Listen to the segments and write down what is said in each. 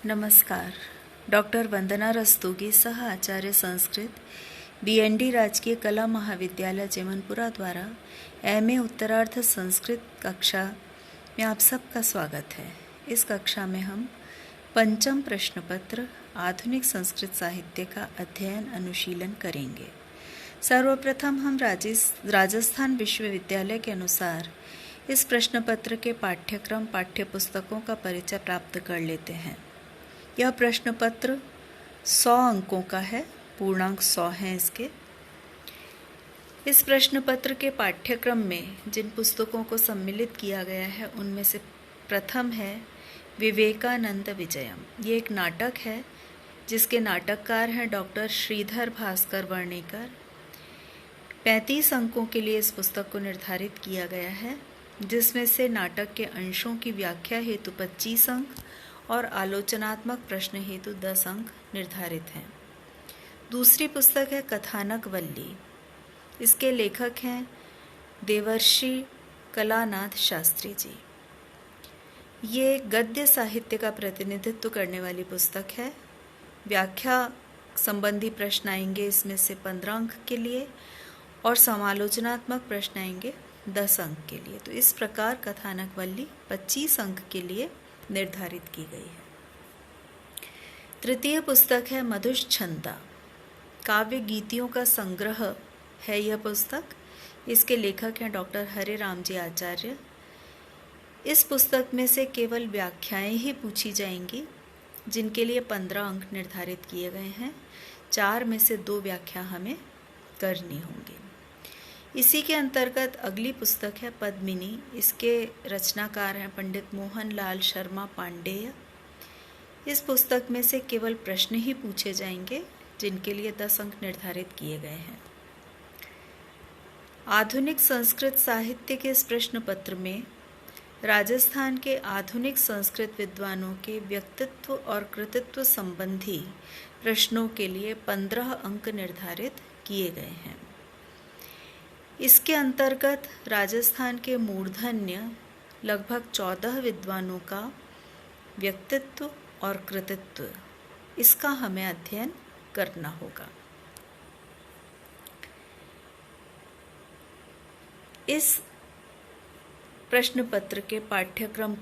नमस्कार। डॉक्टर वंदना रस्तोगी, सह आचार्य संस्कृत, BND राजकीय कला महाविद्यालय जमनपुरा द्वारा MA उत्तरार्ध संस्कृत कक्षा में आप सबका स्वागत है। इस कक्षा में हम पंचम प्रश्न पत्र आधुनिक संस्कृत साहित्य का अध्ययन अनुशीलन करेंगे। सर्वप्रथम हम राजस्थान विश्वविद्यालय के अनुसार इस प्रश्न पत्र के पाठ्यक्रम पाठ्यपुस्तकों का परिचय प्राप्त कर लेते हैं। यह प्रश्न पत्र 100 अंकों का है, पूर्णांक 100 हैं इसके। इस प्रश्न पत्र के पाठ्यक्रम में जिन पुस्तकों को सम्मिलित किया गया है उनमें से प्रथम है विवेकानंद विजयम। ये एक नाटक है जिसके नाटककार हैं डॉक्टर श्रीधर भास्कर वर्णेकर। 35 अंकों के लिए इस पुस्तक को निर्धारित किया गया है, जिसमें से नाटक के अंशों की व्याख्या हेतु 25 अंक और आलोचनात्मक प्रश्न हेतु 10 अंक निर्धारित हैं। दूसरी पुस्तक है कथानक वल्ली। इसके लेखक हैं देवर्षि कलानाथ शास्त्री जी। ये गद्य साहित्य का प्रतिनिधित्व करने वाली पुस्तक है। व्याख्या संबंधी प्रश्न आएंगे इसमें से 15 अंक के लिए और समालोचनात्मक प्रश्न आएंगे 10 अंक के लिए। तो इस प्रकार कथानक वल्ली 25 अंक के लिए निर्धारित की गई है। तृतीय पुस्तक है मधुश्छंदा। काव्य गीतियों का संग्रह है यह पुस्तक। इसके लेखक हैं डॉक्टर हरे राम जी आचार्य। इस पुस्तक में से केवल व्याख्याएं ही पूछी जाएंगी, जिनके लिए 15 अंक निर्धारित किए गए हैं। 4 में से 2 व्याख्या हमें करनी होंगी। इसी के अंतर्गत अगली पुस्तक है पद्मिनी। इसके रचनाकार हैं पंडित मोहन लाल शर्मा पांडेय। इस पुस्तक में से केवल प्रश्न ही पूछे जाएंगे, जिनके लिए 10 अंक निर्धारित किए गए हैं। आधुनिक संस्कृत साहित्य के इस प्रश्न पत्र में राजस्थान के आधुनिक संस्कृत विद्वानों के व्यक्तित्व और कृतित्व संबंधी प्रश्नों के लिए 15 अंक निर्धारित किए गए हैं। इसके अंतर्गत राजस्थान के मूर्धन्य लगभग 14 विद्वानों का व्यक्तित्व और कृतित्व, इसका हमें अध्ययन करना होगा। इस प्रश्न पत्र के पाठ्यक्रम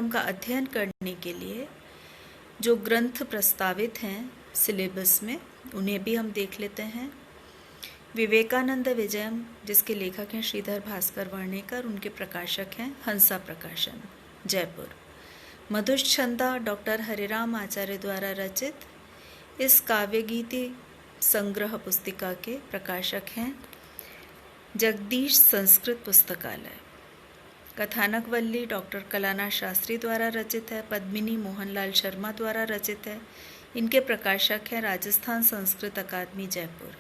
का अध्ययन करने के लिए जो ग्रंथ प्रस्तावित हैं सिलेबस में, उन्हें भी हम देख लेते हैं। विवेकानंद विजयम, जिसके लेखक हैं श्रीधर भास्कर वर्णेकर, उनके प्रकाशक हैं हंसा प्रकाशन, जयपुर। मधुश्छंदा डॉक्टर हरिराम आचार्य द्वारा रचित इस काव्य गीति संग्रह पुस्तिका के प्रकाशक हैं जगदीश संस्कृत पुस्तकालय। कथानक वल्ली डॉक्टर कलानाथ शास्त्री द्वारा रचित है। पद्मिनी मोहनलाल शर्मा द्वारा रचित है। इनके प्रकाशक हैं राजस्थान संस्कृत अकादमी, जयपुर।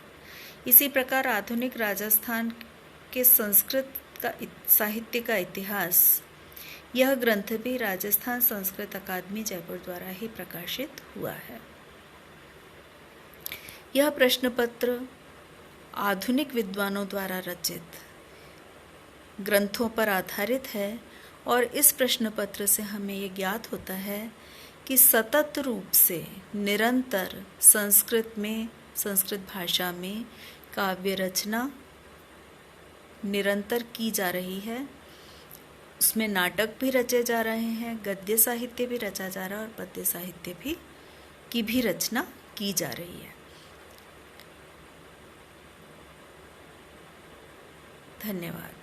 इसी प्रकार आधुनिक राजस्थान के संस्कृत का साहित्य का इतिहास, यह ग्रंथ भी राजस्थान संस्कृत अकादमी, जयपुर द्वारा ही प्रकाशित हुआ है। यह प्रश्न पत्र आधुनिक विद्वानों द्वारा रचित ग्रंथों पर आधारित है और इस प्रश्न पत्र से हमें ये ज्ञात होता है कि सतत रूप से निरंतर संस्कृत भाषा में काव्य रचना निरंतर की जा रही है। उसमें नाटक भी रचे जा रहे हैं, गद्य साहित्य भी रचा जा रहा है और पद्य साहित्य की भी रचना की जा रही है। धन्यवाद।